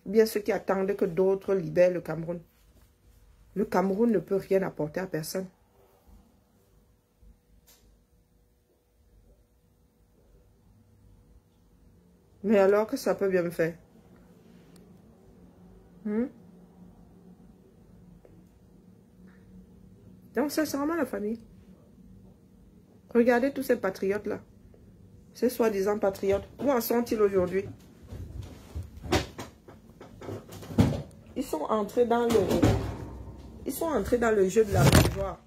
Ou bien ceux qui attendent que d'autres libèrent le Cameroun. Le Cameroun ne peut rien apporter à personne. Mais alors que ça peut bien me faire. Donc, sincèrement, la famille. Regardez tous ces patriotes-là. Ces soi-disant patriotes. Où en sont-ils aujourd'hui? Ils sont entrés dans le jeu de la pouvoir.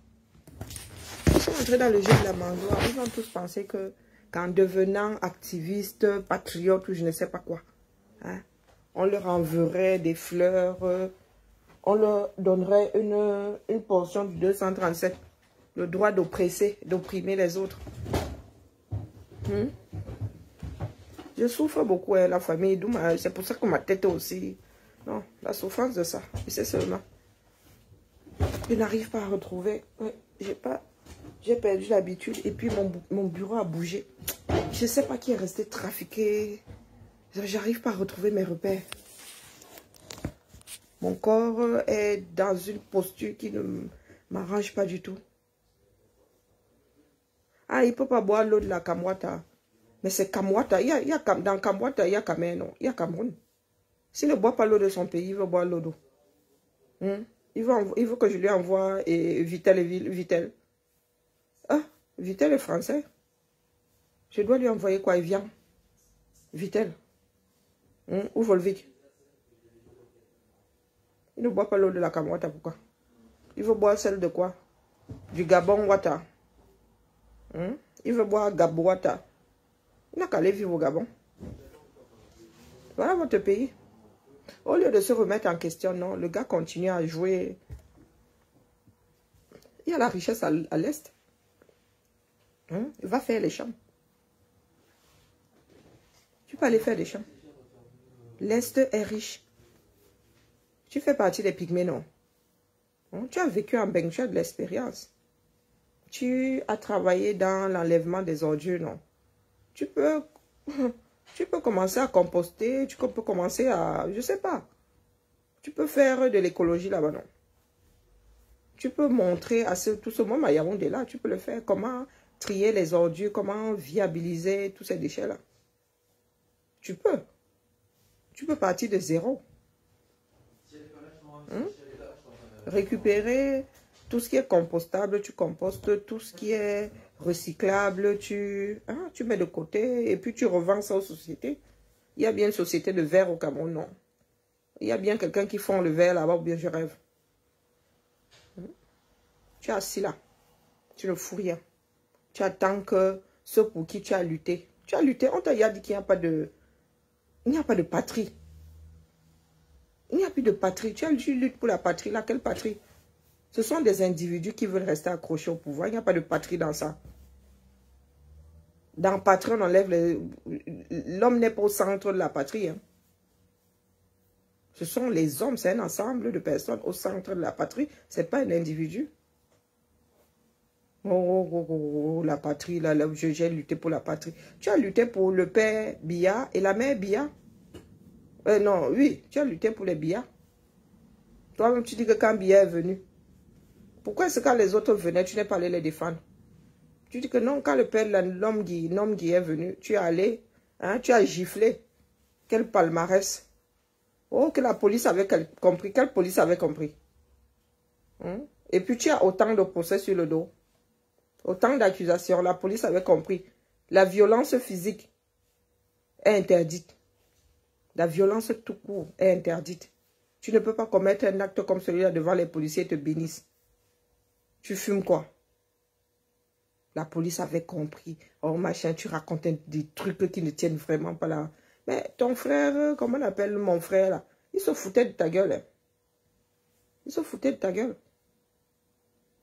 sont entrés dans le jeu de la mangeoire. Ils vont tous penser que qu'en devenant activistes, patriotes ou je ne sais pas quoi, hein, on leur enverrait des fleurs, on leur donnerait une portion du 237, le droit d'oppresser, d'opprimer les autres. Je souffre beaucoup, hein, la famille, c'est pour ça que ma tête aussi. Non, la souffrance de ça, c'est seulement. Je n'arrive pas à retrouver. Ouais, j'ai perdu l'habitude et puis mon bureau a bougé. Je ne sais pas qui est resté trafiqué. J'arrive pas à retrouver mes repères. Mon corps est dans une posture qui ne m'arrange pas du tout. Ah, il ne peut pas boire l'eau de la Kamwata. Mais c'est Kamwata. Dans Kamwata, il y a Cameroun, non? Il y a Cameroun. S'il ne boit pas l'eau de son pays, il veut boire l'eau d'eau. Il veut que je lui envoie Vitel. Ah, Vitel est français. Je dois lui envoyer quoi? Il vient. Vitel. Ou Volvic. Il ne boit pas l'eau de la Kamwata, pourquoi? Il veut boire celle de quoi? Du Gabon Wata. Il veut boire Gabon Wata. Il n'a qu'à aller vivre au Gabon. Voilà votre pays. Au lieu de se remettre en question, non, le gars continue à jouer. Il y a la richesse à l'Est. Il va faire les champs. Tu peux aller faire des champs. L'Est est riche. Tu fais partie des pygmées, non? Tu as vécu en Beng, tu as de l'expérience. Tu as travaillé dans l'enlèvement des ordures, non? Tu peux commencer à composter, tu peux commencer à, je sais pas. Tu peux faire de l'écologie là-bas, non? Tu peux montrer à tout ce monde à Yaoundé là, tu peux le faire. Comment trier les ordures, comment viabiliser tous ces déchets-là. Tu peux. Tu peux partir de zéro. Récupérer tout ce qui est compostable, tu compostes, tout ce qui est recyclable, tu mets de côté et puis tu revends ça aux sociétés. Il y a bien une société de verre au Cameroun, non? Il y a bien quelqu'un qui fond le verre là-bas ou bien je rêve. Tu es assis là, tu ne fous rien. Tu attends que ceux pour qui tu as lutté. Tu as lutté, on t'a dit qu'il n'y a pas de... Il n'y a pas de patrie. Il n'y a plus de patrie. Tu luttes pour la patrie. Là, quelle patrie? Ce sont des individus qui veulent rester accrochés au pouvoir. Il n'y a pas de patrie dans ça. Dans patrie, on enlève les... L'homme n'est pas au centre de la patrie. Hein. Ce sont les hommes, c'est un ensemble de personnes au centre de la patrie. Ce n'est pas un individu. Oh, la patrie, là, j'ai lutté pour la patrie. Tu as lutté pour le père Biya et la mère Biya. Non, oui, tu as lutté pour les Biya. Toi-même, tu dis que quand Biya est venu, pourquoi est-ce que quand les autres venaient, tu n'es pas allé les défendre? Tu dis que non, quand le père, l'homme qui est venu, tu es allé, hein, tu as giflé. Quel palmarès. Oh, que la police avait compris. Quelle police avait compris? Et puis tu as autant de procès sur le dos. Autant d'accusations. La police avait compris. La violence physique est interdite. La violence tout court est interdite. Tu ne peux pas commettre un acte comme celui-là devant les policiers et te bénissent. Tu fumes quoi? La police avait compris. Oh machin, tu racontes des trucs qui ne tiennent vraiment pas là. Mais ton frère, comment on appelle mon frère là? Il se foutait de ta gueule. Hein. Il se foutait de ta gueule.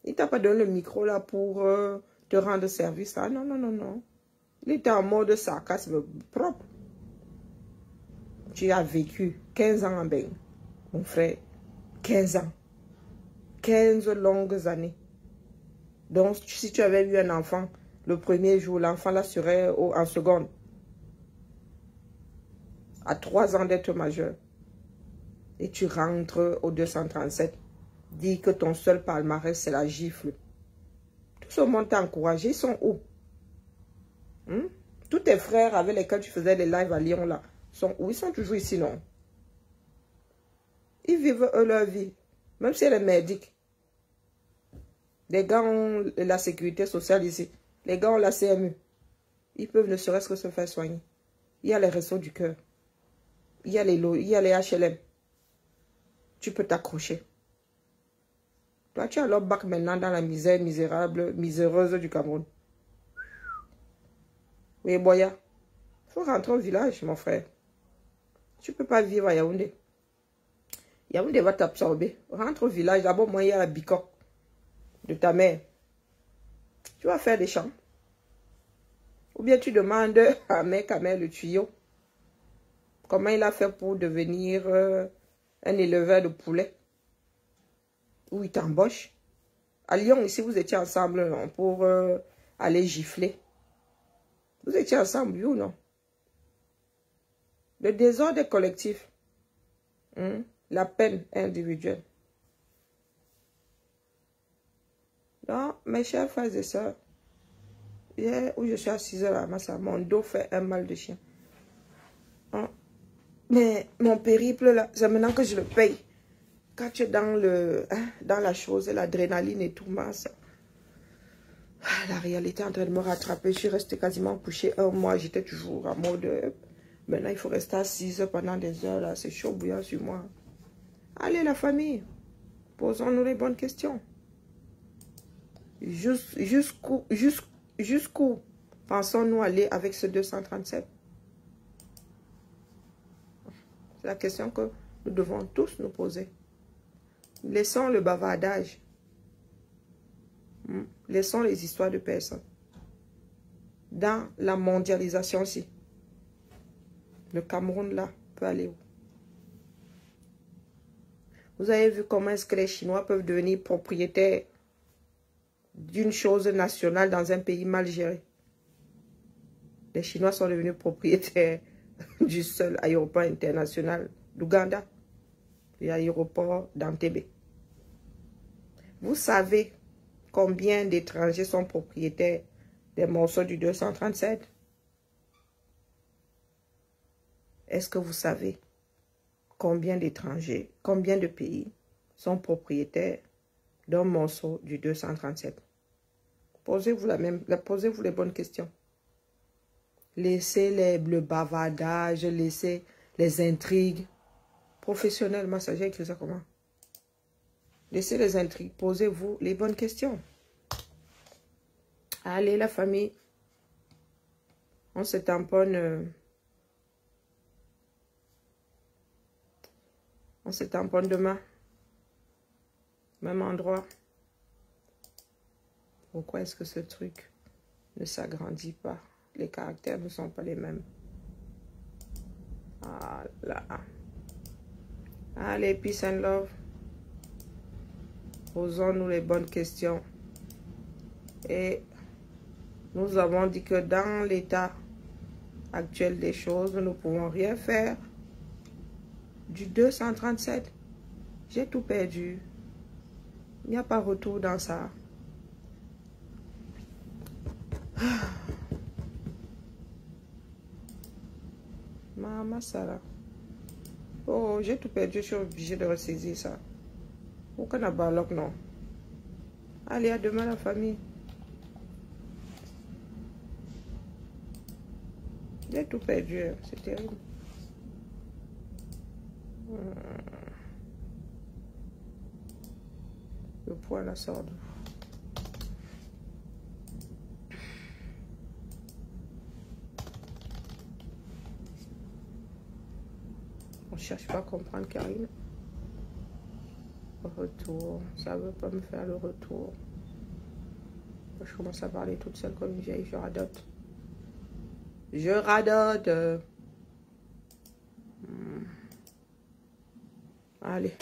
Il t'a pas donné le micro là pour te rendre service. Ah non, non, non, non. Il était en mode sarcasme propre. Tu as vécu 15 ans en Beng, mon frère. 15 ans. 15 longues années. Donc, si tu avais eu un enfant, le premier jour, l'enfant là serait en seconde. À 3 ans d'être majeur. Et tu rentres au 237. Dis que ton seul palmarès, c'est la gifle. Tout ce monde t'a encouragé. Ils sont où? Tous tes frères avec lesquels tu faisais des lives à Lyon, là, sont où? Ils sont toujours ici, non? Ils vivent eux, leur vie. Même si elle est merdique. Les gars ont la sécurité sociale ici. Les gars ont la CMU. Ils peuvent ne serait-ce que se faire soigner. Il y a les Restos du Cœur. Il y a les HLM. Tu peux t'accrocher. Toi, tu as leur bac maintenant dans la misère misérable, miséreuse du Cameroun. Oui, Boya. Il faut rentrer au village, mon frère. Tu ne peux pas vivre à Yaoundé. Yaoundé va t'absorber. Rentre au village. D'abord, moi, il y a la bicoque de ta mère. Tu vas faire des champs. Ou bien tu demandes à mec, le tuyau. Comment il a fait pour devenir un éleveur de poulets. Ou il t'embauche. À Lyon, ici, vous étiez ensemble non, pour aller gifler. Vous étiez ensemble, oui ou non? Le désordre est collectif. La peine individuelle. Non, mes chers frères et sœurs, hier où je suis assise à Massa, mon dos fait un mal de chien. Mais mon périple, là, c'est maintenant que je le paye. Quand tu es dans la chose, l'adrénaline et tout, masse. La réalité est en train de me rattraper. Je suis restée quasiment couchée un mois. J'étais toujours en mode... maintenant, il faut rester assise pendant des heures. Là, c'est chaud bouillant sur moi. Allez, la famille. Posons-nous les bonnes questions. Jusqu'où pensons-nous aller avec ce 237? C'est la question que nous devons tous nous poser. Laissons le bavardage. Laissons les histoires de personnes. Dans la mondialisation aussi. Le Cameroun là peut aller où? Vous avez vu comment est-ce que les Chinois peuvent devenir propriétaires d'une chose nationale dans un pays mal géré. Les Chinois sont devenus propriétaires du seul aéroport international d'Ouganda et l'aéroport d'Entebbe. Vous savez combien d'étrangers sont propriétaires des morceaux du 237? Est-ce que vous savez combien d'étrangers, combien de pays sont propriétaires d'un morceau du 237? Posez-vous posez-vous les bonnes questions. Laissez le bavardage, laissez les intrigues. Professionnellement, ça j'ai écrit ça comment? Laissez les intrigues, posez-vous les bonnes questions. Allez, la famille, on se tamponne. On se tamponne demain. Même endroit. Pourquoi est-ce que ce truc ne s'agrandit pas? Les caractères ne sont pas les mêmes. Voilà. Allez, peace and love. Posons-nous les bonnes questions. Et nous avons dit que dans l'état actuel des choses, nous ne pouvons rien faire. Du 237, j'ai tout perdu. Il n'y a pas retour dans ça. Maman Sarah. Oh, j'ai tout perdu, je suis obligée de ressaisir ça. Aucun abaloc, non. Allez, à demain la famille. J'ai tout perdu, c'est terrible. Le poids la sort d'où? On cherche pas à comprendre Karine. Retour, ça veut pas me faire le retour. Je commence à parler toute seule comme une vieille, je radote. Je radote. Allez.